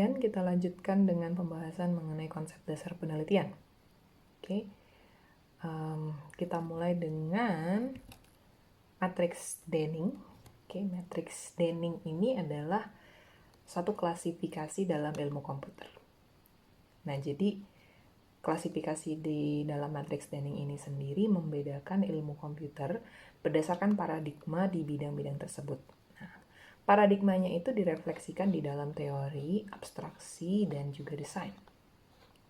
kemudian kita lanjutkan dengan pembahasan mengenai konsep dasar penelitian. Oke, kita mulai dengan matriks Denning. Oke, matriks Denning ini adalah satu klasifikasi dalam ilmu komputer. Nah, jadi klasifikasi di dalam matriks Denning ini sendiri membedakan ilmu komputer berdasarkan paradigma di bidang-bidang tersebut. Nah, paradigmanya itu direfleksikan di dalam teori, abstraksi, dan juga desain.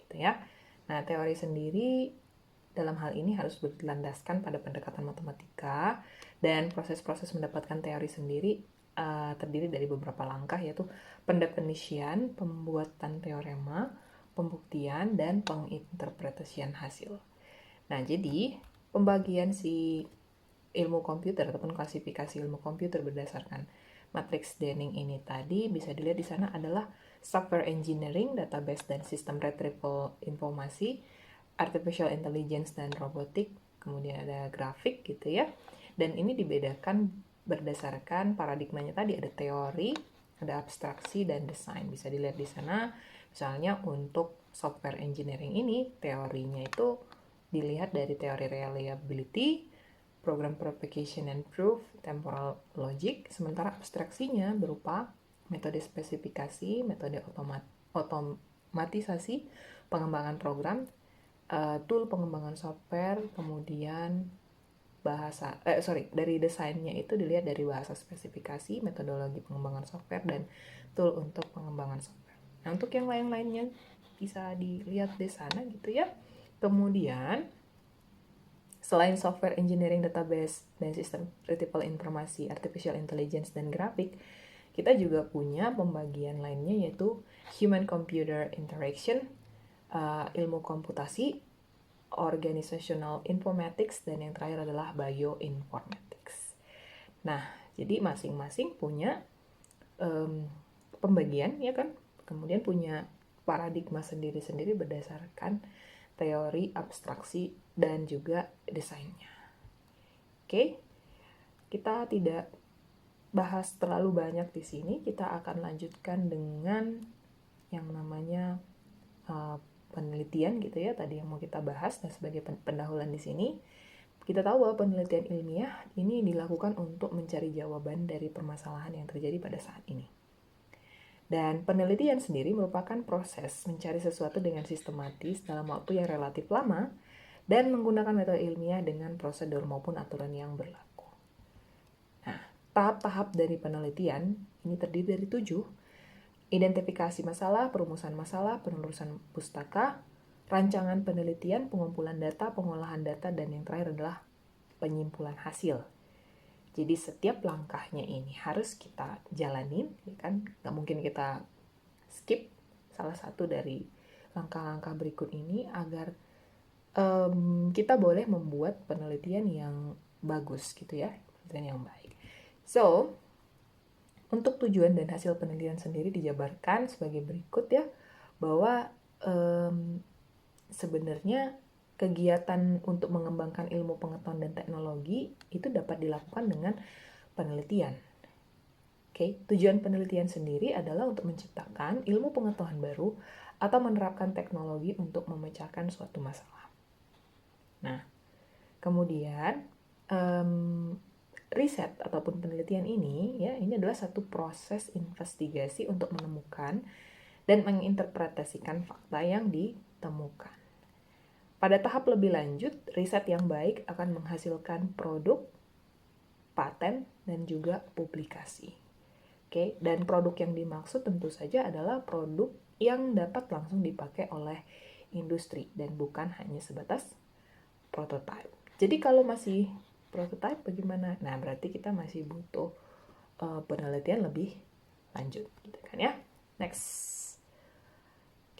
Gitu ya. Nah, teori sendiri dalam hal ini harus berlandaskan pada pendekatan matematika, dan proses-proses mendapatkan teori sendiri terdiri dari beberapa langkah, yaitu pendefinisian, pembuatan teorema, pembuktian, dan penginterpretasian hasil. Nah, jadi pembagian si ilmu komputer ataupun klasifikasi ilmu komputer berdasarkan matriks Denning ini tadi bisa dilihat di sana adalah software engineering, database dan sistem retrieval informasi, artificial intelligence dan robotik, kemudian ada grafik gitu ya. Dan ini dibedakan berdasarkan paradigmanya tadi, ada teori, ada abstraksi dan desain. Bisa dilihat di sana. Misalnya untuk software engineering ini teorinya itu dilihat dari teori reliability, program propagation and proof, temporal logic, sementara abstraksinya berupa metode spesifikasi, metode otomatisasi, pengembangan program, tool pengembangan software, kemudian dari desainnya itu dilihat dari bahasa spesifikasi, metodologi pengembangan software, dan tool untuk pengembangan software. Nah, untuk yang lain-lainnya bisa dilihat di sana gitu ya. Kemudian selain software engineering, database, dan sistem retrieval informasi, artificial intelligence, dan grafik, kita juga punya pembagian lainnya yaitu human-computer interaction, ilmu komputasi, organizational informatics, dan yang terakhir adalah bioinformatics. Nah, jadi masing-masing punya pembagian, ya kan? Kemudian punya paradigma sendiri-sendiri berdasarkan teori, abstraksi, dan juga desainnya. Oke, kita tidak bahas terlalu banyak di sini. Kita akan lanjutkan dengan yang namanya penelitian gitu ya, tadi yang mau kita bahas. Dan sebagai pendahuluan di sini, kita tahu bahwa penelitian ilmiah ini dilakukan untuk mencari jawaban dari permasalahan yang terjadi pada saat ini. Dan penelitian sendiri merupakan proses mencari sesuatu dengan sistematis dalam waktu yang relatif lama dan menggunakan metode ilmiah dengan prosedur maupun aturan yang berlaku. Nah, tahap-tahap dari penelitian ini terdiri dari 7: identifikasi masalah, perumusan masalah, penelusuran pustaka, rancangan penelitian, pengumpulan data, pengolahan data, dan yang terakhir adalah penyimpulan hasil. Jadi setiap langkahnya ini harus kita jalanin, ya kan? Nggak mungkin kita skip salah satu dari langkah-langkah berikut ini agar kita boleh membuat penelitian yang bagus gitu ya, penelitian yang baik. So, untuk tujuan dan hasil penelitian sendiri dijabarkan sebagai berikut ya, bahwa sebenarnya kegiatan untuk mengembangkan ilmu pengetahuan dan teknologi itu dapat dilakukan dengan penelitian. Oke, tujuan penelitian sendiri adalah untuk menciptakan ilmu pengetahuan baru atau menerapkan teknologi untuk memecahkan suatu masalah. Nah, kemudian riset ataupun penelitian ini ya, ini adalah satu proses investigasi untuk menemukan dan menginterpretasikan fakta yang ditemukan. Pada tahap lebih lanjut, riset yang baik akan menghasilkan produk, paten, dan juga publikasi. Oke, dan produk yang dimaksud tentu saja adalah produk yang dapat langsung dipakai oleh industri dan bukan hanya sebatas prototype. Jadi kalau masih prototype bagaimana? Nah, berarti kita masih butuh penelitian lebih lanjut, gitu kan ya. Next.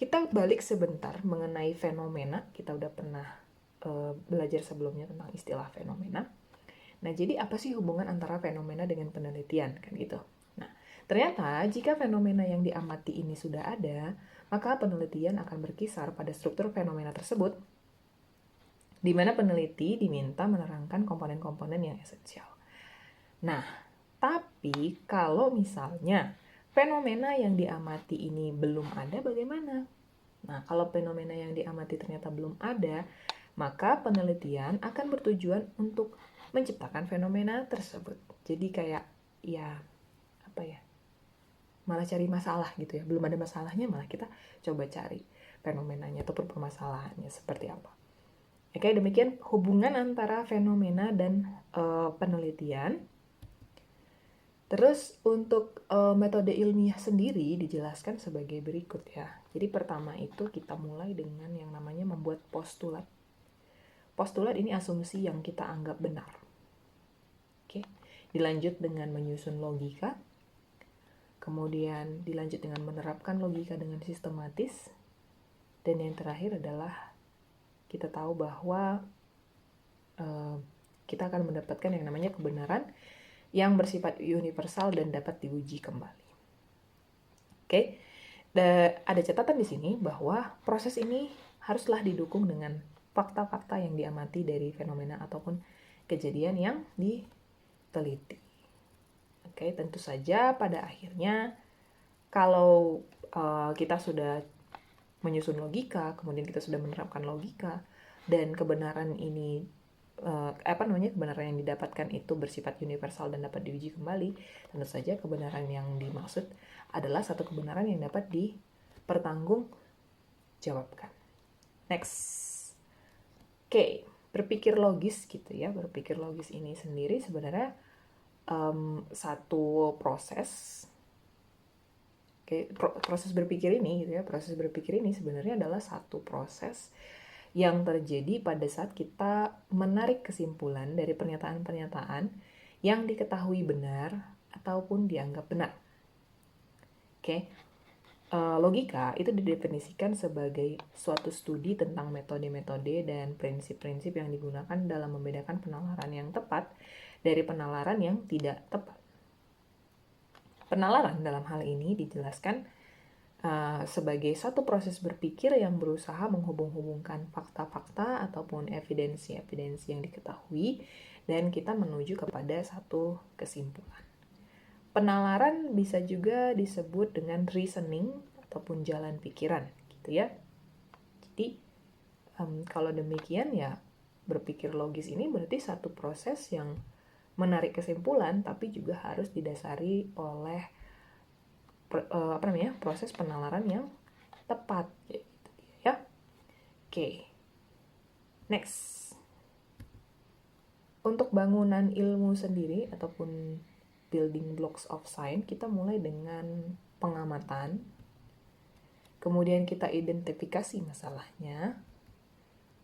Kita balik sebentar mengenai fenomena. Kita udah pernah belajar sebelumnya tentang istilah fenomena. Nah, jadi apa sih hubungan antara fenomena dengan penelitian? Kan gitu. Nah, ternyata jika fenomena yang diamati ini sudah ada, maka penelitian akan berkisar pada struktur fenomena tersebut, di mana peneliti diminta menerangkan komponen-komponen yang esensial. Nah, tapi kalau misalnya fenomena yang diamati ini belum ada, bagaimana? Nah, kalau fenomena yang diamati ternyata belum ada, maka penelitian akan bertujuan untuk menciptakan fenomena tersebut. Jadi kayak malah cari masalah gitu ya. Belum ada masalahnya, malah kita coba cari fenomenanya ataupun permasalahannya seperti apa. Oke, demikian hubungan antara fenomena dan penelitian. Terus untuk metode ilmiah sendiri dijelaskan sebagai berikut ya. Jadi pertama itu kita mulai dengan yang namanya membuat postulat. Postulat ini asumsi yang kita anggap benar. Oke. Dilanjut dengan menyusun logika. Kemudian dilanjut dengan menerapkan logika dengan sistematis. Dan yang terakhir adalah kita tahu bahwa kita akan mendapatkan yang namanya kebenaran yang bersifat universal dan dapat diuji kembali. Oke, ada catatan di sini bahwa proses ini haruslah didukung dengan fakta-fakta yang diamati dari fenomena ataupun kejadian yang diteliti. Oke, tentu saja pada akhirnya kalau kita sudah menyusun logika, kemudian kita sudah menerapkan logika, dan kebenaran ini kebenaran yang didapatkan itu bersifat universal dan dapat diuji kembali, tentu saja kebenaran yang dimaksud adalah satu kebenaran yang dapat dipertanggungjawabkan. Next. Oke, berpikir logis gitu ya. Berpikir logis ini sendiri sebenarnya satu proses. Oke, proses berpikir ini gitu ya. Proses berpikir ini sebenarnya adalah satu proses yang terjadi pada saat kita menarik kesimpulan dari pernyataan-pernyataan yang diketahui benar ataupun dianggap benar. Oke, logika itu didefinisikan sebagai suatu studi tentang metode-metode dan prinsip-prinsip yang digunakan dalam membedakan penalaran yang tepat dari penalaran yang tidak tepat. Penalaran dalam hal ini dijelaskan sebagai satu proses berpikir yang berusaha menghubung-hubungkan fakta-fakta ataupun evidensi-evidensi yang diketahui dan kita menuju kepada satu kesimpulan. Penalaran bisa juga disebut dengan reasoning ataupun jalan pikiran, gitu ya. Jadi kalau demikian ya berpikir logis ini berarti satu proses yang menarik kesimpulan tapi juga harus didasari oleh proses penalaran yang tepat gitu ya. Oke. Next. Untuk bangunan ilmu sendiri ataupun building blocks of science, kita mulai dengan pengamatan. Kemudian kita identifikasi masalahnya.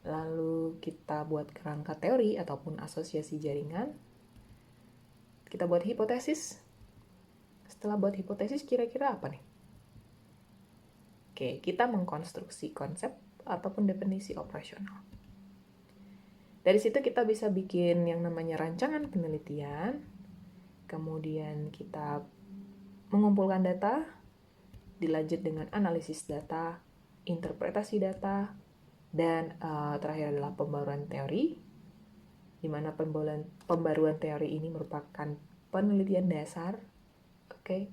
Lalu kita buat kerangka teori ataupun asosiasi jaringan. Kita buat hipotesis. Setelah buat hipotesis, kira-kira apa nih? Oke, kita mengkonstruksi konsep ataupun definisi operasional. Dari situ kita bisa bikin yang namanya rancangan penelitian, kemudian kita mengumpulkan data, dilanjut dengan analisis data, interpretasi data, dan terakhir adalah pembaruan teori, di mana pembaruan teori ini merupakan penelitian dasar. Oke.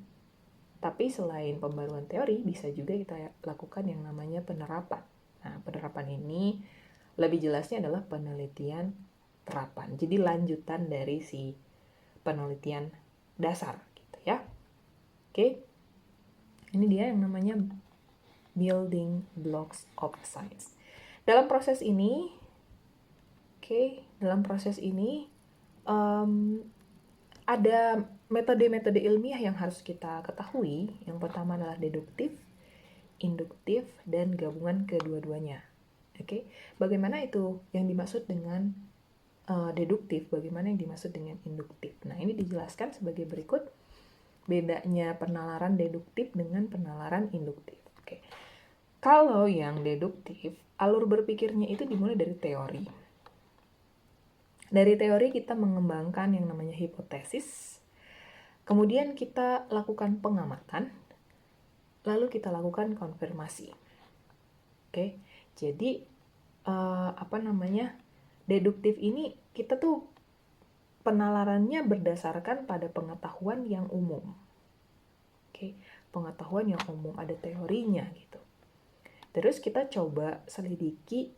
Tapi selain pembaruan teori, bisa juga kita lakukan yang namanya penerapan. Nah, penerapan ini lebih jelasnya adalah penelitian terapan. Jadi lanjutan dari si penelitian dasar gitu ya. Oke. Ini dia yang namanya building blocks of science. Dalam proses ini ada metode-metode ilmiah yang harus kita ketahui. Yang pertama adalah deduktif, induktif, dan gabungan kedua-duanya. Oke, bagaimana itu yang dimaksud dengan deduktif? Bagaimana yang dimaksud dengan induktif? Nah, ini dijelaskan sebagai berikut. Bedanya penalaran deduktif dengan penalaran induktif. Oke, kalau yang deduktif, alur berpikirnya itu dimulai dari teori. Dari teori kita mengembangkan yang namanya hipotesis, kemudian kita lakukan pengamatan, lalu kita lakukan konfirmasi. Oke, jadi deduktif ini kita tuh penalarannya berdasarkan pada pengetahuan yang umum. Oke, pengetahuan yang umum, ada teorinya gitu. Terus kita coba selidiki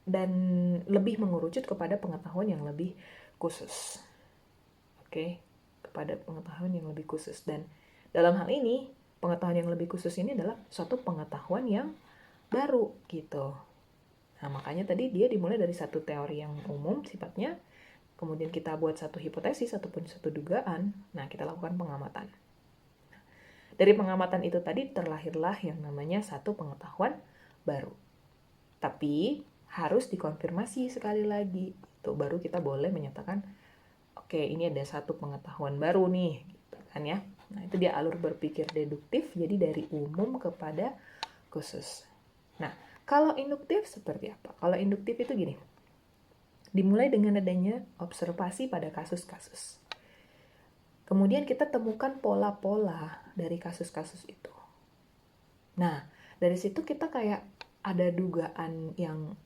dan lebih mengerucut kepada pengetahuan yang lebih khusus. Oke, kepada pengetahuan yang lebih khusus. Dan dalam hal ini, pengetahuan yang lebih khusus ini adalah suatu pengetahuan yang baru gitu. Nah, makanya tadi dia dimulai dari satu teori yang umum sifatnya, kemudian kita buat satu hipotesis ataupun satu dugaan, nah kita lakukan pengamatan. Dari pengamatan itu tadi terlahirlah yang namanya satu pengetahuan baru. Tapi harus dikonfirmasi sekali lagi, itu baru kita boleh menyatakan, oke, ini ada satu pengetahuan baru nih, gitu kan ya. Nah, itu dia alur berpikir deduktif, jadi dari umum kepada khusus. Nah, kalau induktif seperti apa? Kalau induktif itu gini, dimulai dengan adanya observasi pada kasus-kasus. Kemudian kita temukan pola-pola dari kasus-kasus itu. Nah, dari situ kita kayak ada dugaan yang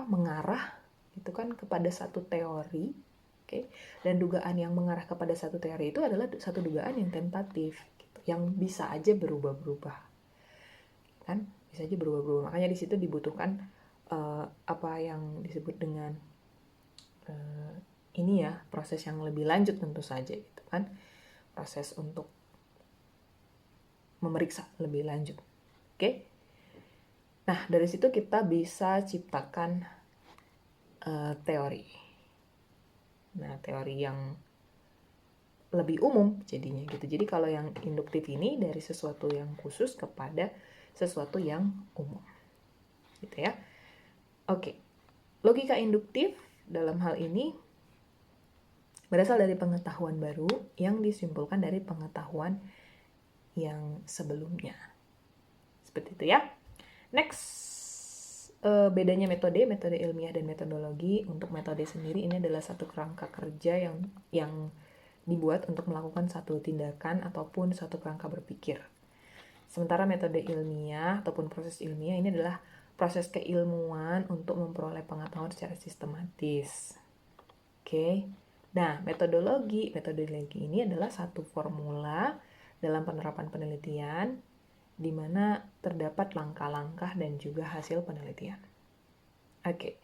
mengarah gitu kan kepada satu teori, oke? Dan dugaan yang mengarah kepada satu teori itu adalah satu dugaan yang tentatif, gitu, yang bisa aja berubah-berubah, kan? Bisa aja berubah-berubah. Makanya di situ dibutuhkan apa yang disebut dengan ini ya, proses yang lebih lanjut tentu saja, gitu kan? Proses untuk memeriksa lebih lanjut, oke? Nah, dari situ kita bisa ciptakan teori. Nah, teori yang lebih umum jadinya gitu. Jadi kalau yang induktif ini dari sesuatu yang khusus kepada sesuatu yang umum. Gitu ya. Oke. Logika induktif dalam hal ini berasal dari pengetahuan baru yang disimpulkan dari pengetahuan yang sebelumnya. Seperti itu ya. Next. Bedanya metode ilmiah dan metodologi. Untuk metode sendiri ini adalah satu kerangka kerja yang dibuat untuk melakukan satu tindakan ataupun satu kerangka berpikir. Sementara metode ilmiah ataupun proses ilmiah ini adalah proses keilmuan untuk memperoleh pengetahuan secara sistematis. Oke. Nah, metodologi ini adalah satu formula dalam penerapan penelitian di mana terdapat langkah-langkah dan juga hasil penelitian. Oke.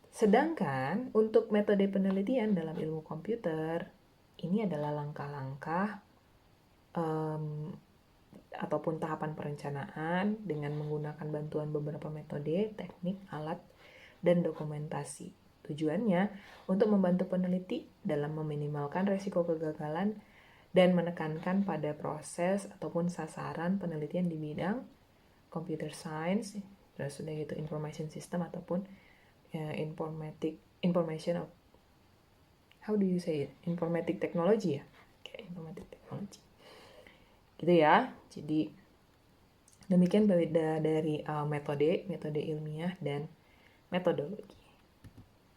Sedangkan untuk metode penelitian dalam ilmu komputer, ini adalah langkah-langkah ataupun tahapan perencanaan dengan menggunakan bantuan beberapa metode, teknik, alat, dan dokumentasi. Tujuannya untuk membantu peneliti dalam meminimalkan risiko kegagalan dan menekankan pada proses ataupun sasaran penelitian di bidang computer science, terus sudah gitu information system ataupun information informatic technology ya, kayak informatic technology gitu ya. Jadi demikian beda dari metode ilmiah dan metodologi.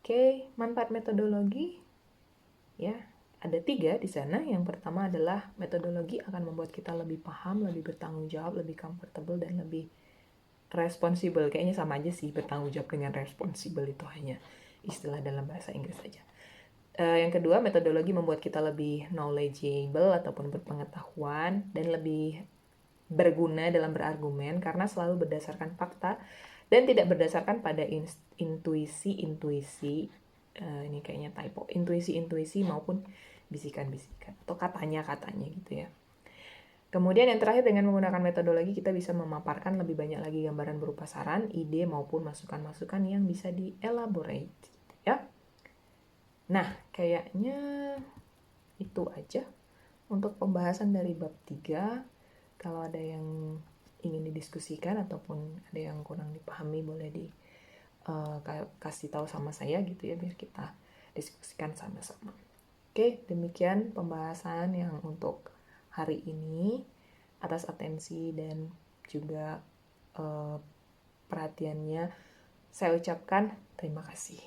Oke, manfaat metodologi ya ada 3 di sana. Yang pertama adalah metodologi akan membuat kita lebih paham, lebih bertanggung jawab, lebih comfortable, dan lebih responsible. Kayaknya sama aja sih, bertanggung jawab dengan responsible itu hanya istilah dalam bahasa Inggris saja. Yang kedua, metodologi membuat kita lebih knowledgeable ataupun berpengetahuan dan lebih berguna dalam berargumen karena selalu berdasarkan fakta dan tidak berdasarkan pada intuisi ini kayaknya typo, intuisi maupun bisikan-bisikan atau katanya gitu ya. Kemudian yang terakhir, dengan menggunakan metodologi kita bisa memaparkan lebih banyak lagi gambaran berupa saran, ide maupun masukan-masukan yang bisa di-elaborate ya. Nah, kayaknya itu aja untuk pembahasan dari bab 3. Kalau ada yang ingin didiskusikan ataupun ada yang kurang dipahami, boleh kasih tahu sama saya gitu ya, biar kita diskusikan sama-sama. Oke, demikian pembahasan yang untuk hari ini. Atas atensi dan juga perhatiannya saya ucapkan terima kasih.